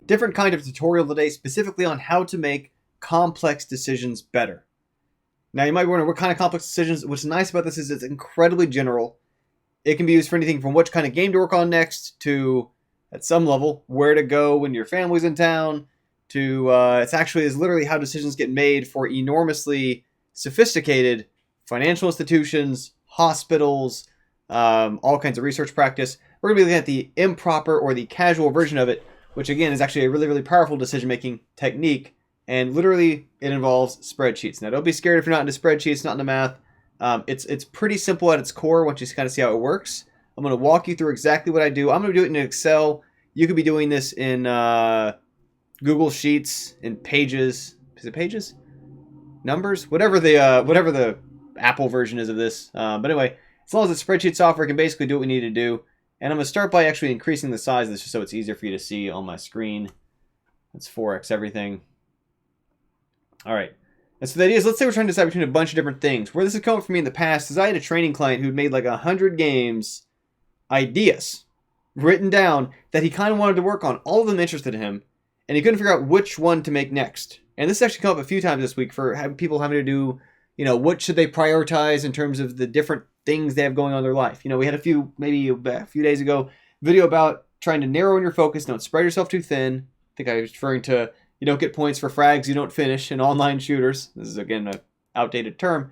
different kind of tutorial today specifically on how to make complex decisions better. Now, you might wonder what kind of complex decisions. What's nice about this is it's incredibly general. It can be used for anything from which kind of game to work on next to, at some level, where to go when your family's in town to, it's actually is literally how decisions get made for enormously sophisticated financial institutions, hospitals, all kinds of research practice. We're going to be looking at the improper or the casual version of it, which again is actually a really, really powerful decision-making technique. And literally, it involves spreadsheets. Now, don't be scared if you're not into spreadsheets, not into math. It's pretty simple at its core once you kind of see how it works. I'm going to walk you through exactly what I do. I'm going to do it in Excel. You could be doing this in Google Sheets, in Pages. Is it Pages? Numbers? Whatever the Apple version is of this. But anyway, as long as it's spreadsheet software, it can basically do what we need to do. And I'm going to start by actually increasing the size of this just so it's easier for you to see on my screen. Let's 4x everything. All right. And so the idea is, let's say we're trying to decide between a bunch of different things. Where this has come from me in the past is I had a training client who'd made like 100 games, ideas, written down that he kind of wanted to work on. All of them interested him, and he couldn't figure out which one to make next. And this has actually come up a few times this week for people having to do, what should they prioritize in terms of the different things they have going on in their life. We had maybe a few days ago, video about trying to narrow in your focus, don't spread yourself too thin. I think I was referring to you don't get points for frags you don't finish in online shooters. This is, again, an outdated term.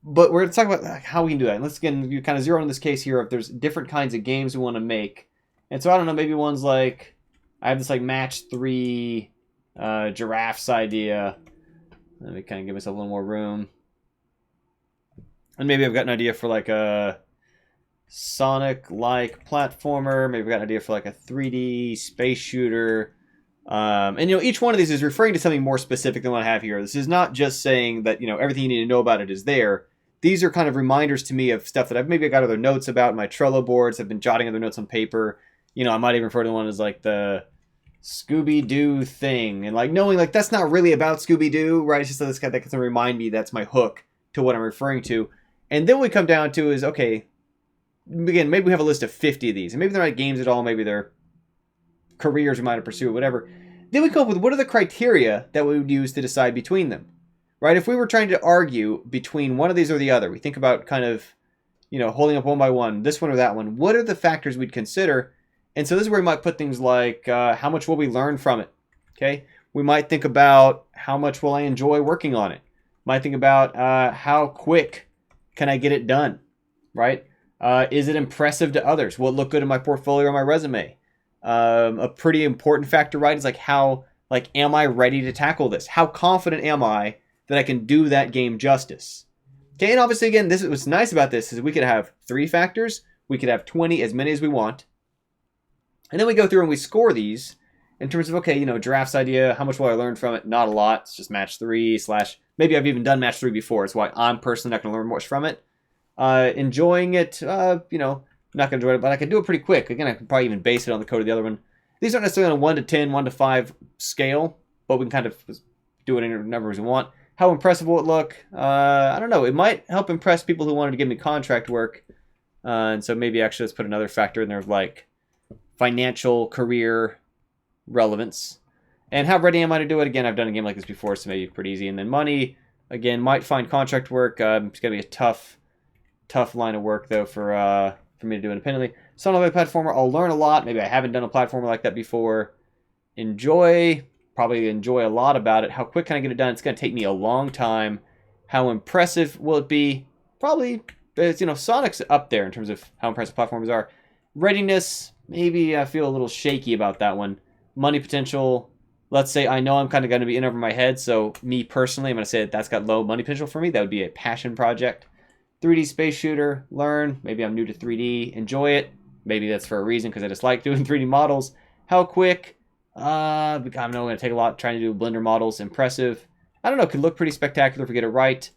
But we're going to talk about how we can do that. And let's, again, you kind of zero in this case here if there's different kinds of games we want to make. And so, I don't know, maybe one's like, I have this like match 3 giraffes idea. Let me kind of give myself a little more room. And maybe I've got an idea for like a Sonic-like platformer. Maybe I've got an idea for like a 3D space shooter. And each one of these is referring to something more specific than what I have here. This is not just saying that everything you need to know about it is there. These are kind of reminders to me of stuff that I've maybe got other notes about in my Trello boards. I've been jotting other notes on paper. I might even refer to one as like the Scooby-Doo thing, and like knowing like that's not really about Scooby-Doo, right? It's just that that can remind me that's my hook to what I'm referring to. And then what we come down to is, okay, again, maybe we have a list of 50 of these, and maybe they're not games at all. Maybe they're careers we might have pursued, whatever. Then we come up with what are the criteria that we would use to decide between them, right? If we were trying to argue between one of these or the other, we think about kind of, holding up one by one, this one or that one. What are the factors we'd consider? And so this is where we might put things like, how much will we learn from it? Okay. We might think about how much will I enjoy working on it? Might think about how quick can I get it done, right? Is it impressive to others? Will it look good in my portfolio or my resume? A pretty important factor, right, is like am I ready to tackle this? How confident am I that I can do that game justice? Okay, and obviously, again, this is what's nice about this is we could have 3 factors, we could have 20, as many as we want, and then we go through and we score these in terms of, okay, giraffe's idea, how much will I learn from it? Not a lot. It's just match 3 / maybe I've even done match 3 before. It's why I'm personally not going to learn much from it. Enjoying it, not going to enjoy it, but I can do it pretty quick. Again, I can probably even base it on the code of the other one. These aren't necessarily on a 1 to 10, 1 to 5 scale, but we can kind of do it in whatever numbers we want. How impressive will it look? I don't know. It might help impress people who wanted to give me contract work. And so maybe actually let's put another factor in there of like financial career relevance. And how ready am I to do it? Again, I've done a game like this before, so maybe pretty easy. And then money, again, might find contract work. It's going to be a tough line of work, though, for me to do independently. So on a platformer, I'll learn a lot. Maybe I haven't done a platformer like that before. Probably enjoy a lot about it. How quick can I get it done? It's going to take me a long time. How impressive will it be? Probably, Sonic's up there in terms of how impressive platforms are. Readiness, maybe I feel a little shaky about that one. Money potential, let's say I know I'm kind of going to be in over my head, so me personally, I'm going to say that's got low money potential for me. That would be a passion project. 3D space shooter, learn. Maybe I'm new to 3D, enjoy it. Maybe that's for a reason because I just like doing 3D models. How quick? I know I'm going to take a lot trying to do Blender models. Impressive. I don't know. Could look pretty spectacular if we get it right.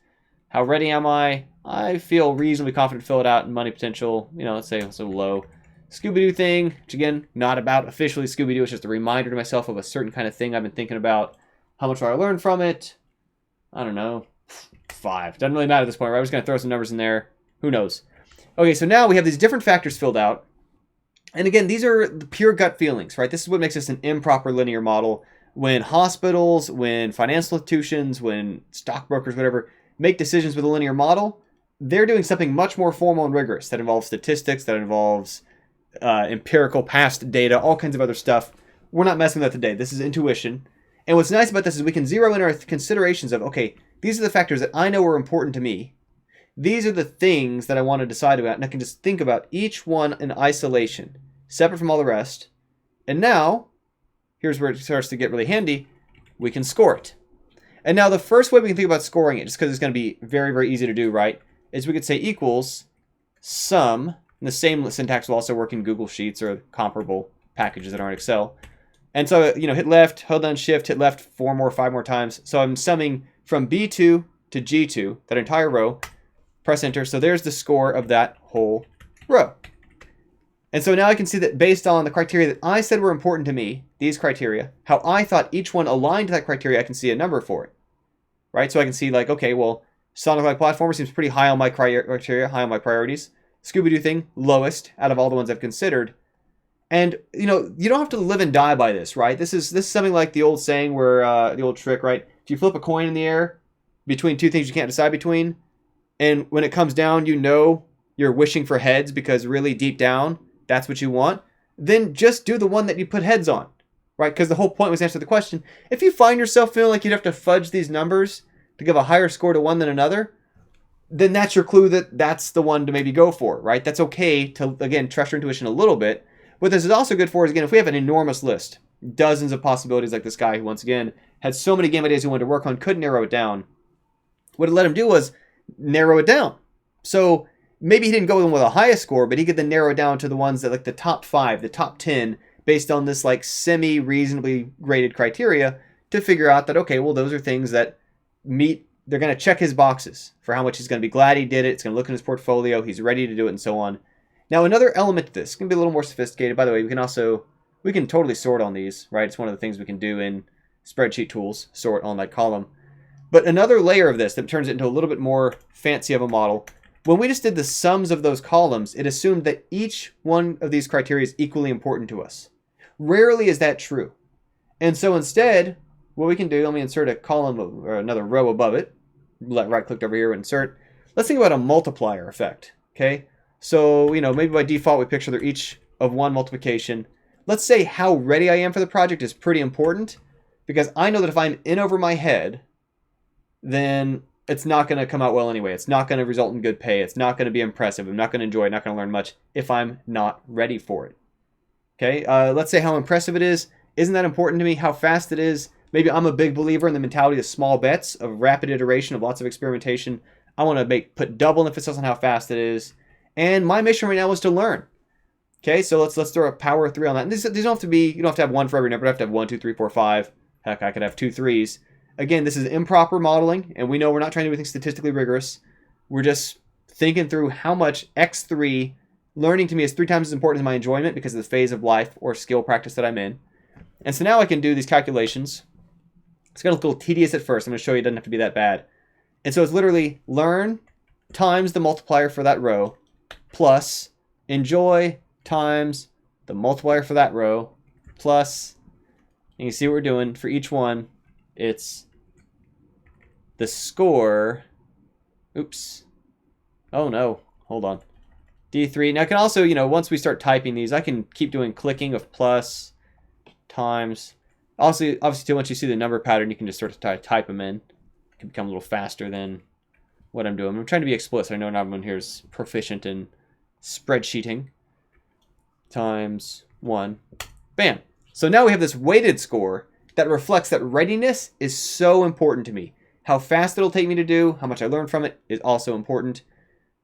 How ready am I? I feel reasonably confident to fill it out. And money potential, let's say it's a low. Scooby-Doo thing, which again, not about officially Scooby-Doo. It's just a reminder to myself of a certain kind of thing I've been thinking about. How much will I learn from it? I don't know. 5. Doesn't really matter at this point, right? We're just going to throw some numbers in there. Who knows? Okay, so now we have these different factors filled out. And again, these are the pure gut feelings, right? This is what makes this an improper linear model. When hospitals, when financial institutions, when stockbrokers, whatever, make decisions with a linear model, they're doing something much more formal and rigorous that involves statistics, that involves empirical past data, all kinds of other stuff. We're not messing with that today. This is intuition. And what's nice about this is we can zero in our considerations of, okay, these are the factors that I know are important to me. These are the things that I want to decide about, and I can just think about each one in isolation, separate from all the rest. And now, here's where it starts to get really handy. We can score it. And now the first way we can think about scoring it, just because it's going to be very, very easy to do, right, is we could say equals sum, and the same syntax will also work in Google Sheets or comparable packages that aren't Excel. And so, hit left, hold down shift, hit left 5 more times. So I'm summing from B2 to G2, that entire row, press enter. So there's the score of that whole row. And so now I can see that based on the criteria that I said were important to me, these criteria, how I thought each one aligned to that criteria, I can see a number for it. Right? So I can see like, okay, well, Sonic Like Platformer seems pretty high on my criteria, high on my priorities. Scooby-Doo thing, lowest out of all the ones I've considered. And, you don't have to live and die by this, right? This is something like the old saying where, the old trick, right? If you flip a coin in the air between two things you can't decide between, and when it comes down, you're wishing for heads because really deep down, that's what you want, then just do the one that you put heads on, right? Because the whole point was to answer the question. If you find yourself feeling like you'd have to fudge these numbers to give a higher score to one than another, then that's your clue that that's the one to maybe go for, right? That's okay to, again, trust your intuition a little bit. What this is also good for is, again, if we have an enormous list, dozens of possibilities like this guy who, once again, had so many game ideas he wanted to work on, couldn't narrow it down. What it let him do was narrow it down. So maybe he didn't go with the highest score, but he could then narrow it down to the ones that, like the top 5, the top 10, based on this like semi-reasonably graded criteria to figure out that, okay, well, those are things that meet, they're going to check his boxes for how much he's going to be glad he did it. It's going to look in his portfolio. He's ready to do it and so on. Now, another element to this can be a little more sophisticated. By the way, we can totally sort on these, right? It's one of the things we can do in spreadsheet tools, sort on that column. But another layer of this that turns it into a little bit more fancy of a model, when we just did the sums of those columns, it assumed that each one of these criteria is equally important to us. Rarely is that true. And so instead, what we can do, let me insert a column or another row above it. Right-click over here, insert. Let's think about a multiplier effect, okay? So, maybe by default we picture they're each of one multiplication. Let's say how ready I am for the project is pretty important, because I know that if I'm in over my head, then it's not going to come out well anyway. It's not going to result in good pay. It's not going to be impressive. I'm not going to enjoy it. Not going to learn much if I'm not ready for it. Okay, let's say how impressive it is. Isn't that important to me? How fast it is? Maybe I'm a big believer in the mentality of small bets, of rapid iteration, of lots of experimentation. I want to put double emphasis on how fast it is. And my mission right now is to learn. Okay, so let's throw a power 3 on that. And these don't have to be, you don't have to have one for every number. You have to have 1, 2, 3, 4, 5. Heck, I could have 2 3s. Again, this is improper modeling, and we know we're not trying to do anything statistically rigorous. We're just thinking through how much X3 learning to me is 3 times as important as my enjoyment because of the phase of life or skill practice that I'm in. And so now I can do these calculations. It's going to look a little tedious at first. I'm going to show you it doesn't have to be that bad. And so it's literally learn times the multiplier for that row plus enjoy times the multiplier for that row plus, and you see what we're doing for each one. It's the score. Oops. Oh no. Hold on. D3. Now I can also, once we start typing these, I can keep doing clicking of plus, times. Also, obviously, too, once you see the number pattern, you can just sort of type them in. It can become a little faster than what I'm doing. I'm trying to be explicit. I know not everyone here is proficient in spreadsheeting. Times 1. Bam. So now we have this weighted score that reflects that readiness is so important to me. How fast it'll take me to do, how much I learn from it is also important.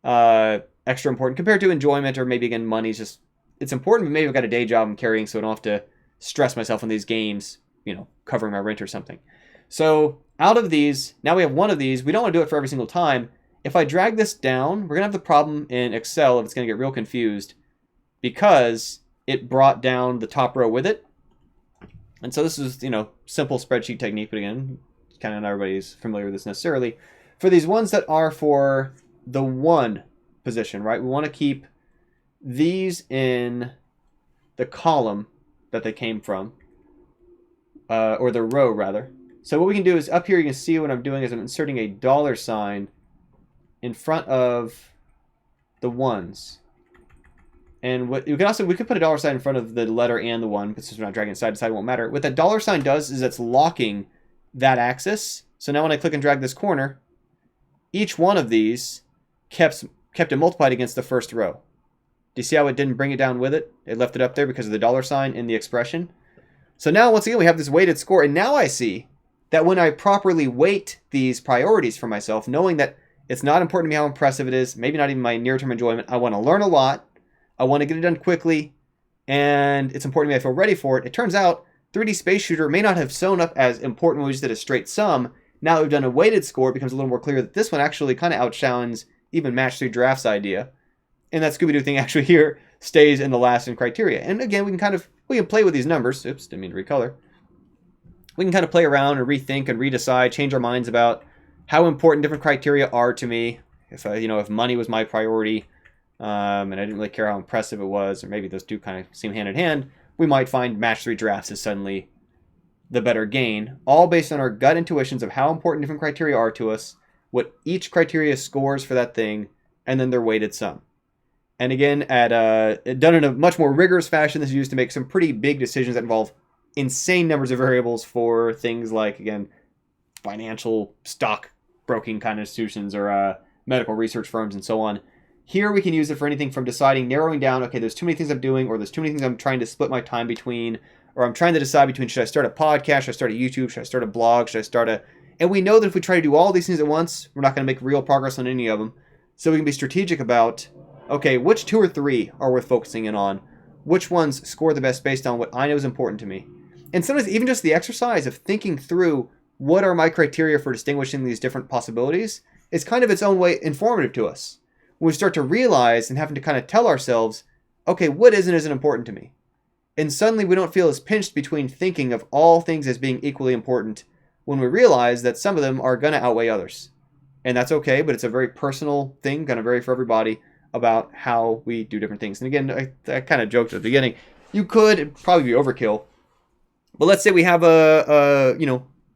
Extra important compared to enjoyment or maybe, again, money. It's important, but maybe I've got a day job I'm carrying, so I don't have to stress myself on these games, covering my rent or something. So out of these, now we have one of these. We don't want to do it for every single time. If I drag this down, we're going to have the problem in Excel if it's going to get real confused because it brought down the top row with it. And so this is, simple spreadsheet technique, but again, kind of not everybody's familiar with this necessarily. For these ones that are for the 1 position, right? We want to keep these in the column that they came from, or the row rather. So what we can do is up here you can see what I'm doing is I'm inserting a $sign in front of the ones. And what we could put a $sign in front of the letter and the one, but since we're not dragging it side to side, it won't matter. What that $sign does is it's locking that axis. So now when I click and drag this corner, each one of these kept it multiplied against the first row. Do you see how it didn't bring it down with it? It left it up there because of the $sign in the expression. So now once again we have this weighted score, and now I see that when I properly weight these priorities for myself, knowing that it's not important to me how impressive it is, maybe not even my near-term enjoyment, I want to learn a lot, I want to get it done quickly, and it's important to me I feel ready for it. It turns out 3D Space Shooter may not have shown up as important when we just did a straight sum. Now that we've done a weighted score, it becomes a little more clear that this one actually kind of outshines even Match 3 Giraffes' idea. And that Scooby-Doo thing actually here stays in the last in criteria. And again, we can play with these numbers. Oops, didn't mean to recolor. We can kind of play around and rethink and redecide, change our minds about how important different criteria are to me. If money was my priority, and I didn't really care how impressive it was, or maybe those two kind of seem hand in hand, we might find Match 3 Giraffes is suddenly the better gain, all based on our gut intuitions of how important different criteria are to us, what each criteria scores for that thing, and then their weighted sum. And again, done in a much more rigorous fashion, this is used to make some pretty big decisions that involve insane numbers of variables for things like, again, financial stock broking kind of institutions or medical research firms and so on. Here we can use it for anything from narrowing down, okay, there's too many things I'm doing, or there's too many things I'm trying to split my time between, or I'm trying to decide between, should I start a podcast, should I start a YouTube, should I start a blog, should I start a... And we know that if we try to do all these things at once, we're not going to make real progress on any of them. So we can be strategic about, okay, which 2 or 3 are worth focusing in on? Which ones score the best based on what I know is important to me? And sometimes even just the exercise of thinking through what are my criteria for distinguishing these different possibilities is kind of its own way informative to us. When we start to realize and having to kind of tell ourselves, okay, what isn't important to me? And suddenly we don't feel as pinched between thinking of all things as being equally important when we realize that some of them are going to outweigh others. And that's okay, but it's a very personal thing, going to vary for everybody about how we do different things. And again, I kind of joked at the beginning, you could, it'd probably be overkill, but let's say we have a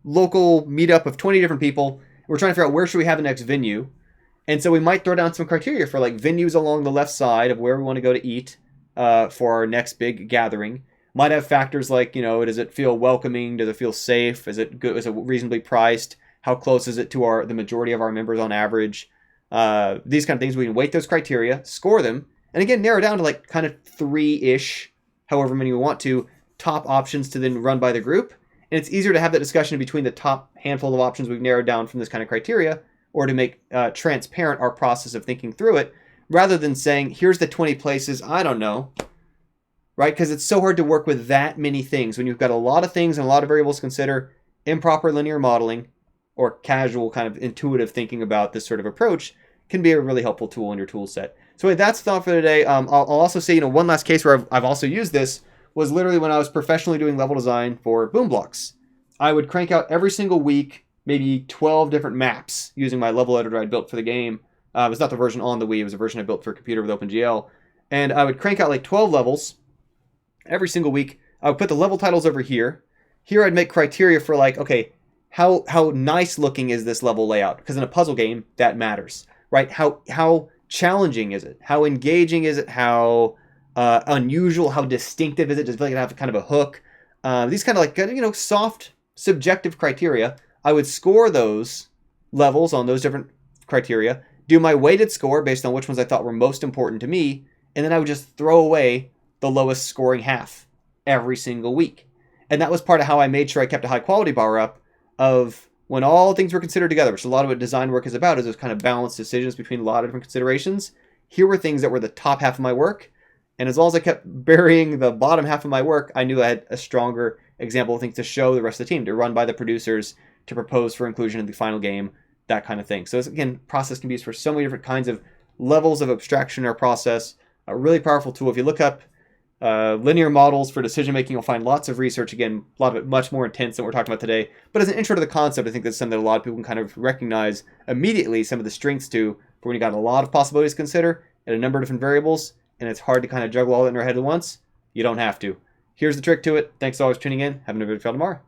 local meetup of 20 different people. We're trying to figure out where should we have the next venue. And so we might throw down some criteria for like venues along the left side of where we want to go to eat for our next big gathering. Might have factors like, does it feel welcoming? Does it feel safe? Is it good? Is it reasonably priced? How close is it to the majority of our members on average? These kind of things. We can weight those criteria, score them, and again, narrow down to like kind of 3-ish, however many we want to, top options to then run by the group. And it's easier to have that discussion between the top handful of options we've narrowed down from this kind of criteria, or to make transparent our process of thinking through it, rather than saying, here's the 20 places, I don't know, right? Because it's so hard to work with that many things. When you've got a lot of things and a lot of variables to consider, improper linear modeling or casual kind of intuitive thinking about this sort of approach can be a really helpful tool in your tool set. So anyway, that's the thought for today. I'll also say, one last case where I've also used this was literally when I was professionally doing level design for Boom Blocks. I would crank out every single week maybe 12 different maps using my level editor I'd built for the game. It was not the version on the Wii, it was a version I built for a computer with OpenGL. And I would crank out like 12 levels every single week. I would put the level titles over here. Here I'd make criteria for like, okay, how nice looking is this level layout? Because in a puzzle game, that matters, right? How challenging is it? How engaging is it? How unusual, how distinctive is it? Does it feel like it have kind of a hook? These kind of like, soft, subjective criteria. I would score those levels on those different criteria, do my weighted score based on which ones I thought were most important to me, and then I would just throw away the lowest scoring half every single week. And that was part of how I made sure I kept a high quality bar up of when all things were considered together, which a lot of what design work is about, is those kind of balanced decisions between a lot of different considerations. Here were things that were the top half of my work, and as long as I kept burying the bottom half of my work, I knew I had a stronger example of things to show the rest of the team, to run by the producers, to propose for inclusion in the final game, that kind of thing. So again, process can be used for so many different kinds of levels of abstraction in our process. A really powerful tool. If you look up linear models for decision making, you'll find lots of research. Again, a lot of it much more intense than what we're talking about today. But as an intro to the concept, I think that's something that a lot of people can kind of recognize immediately some of the strengths to, for when you got a lot of possibilities to consider and a number of different variables, and it's hard to kind of juggle all that in our head at once. You don't have to. Here's the trick to it. Thanks for always tuning in. Have another video for tomorrow.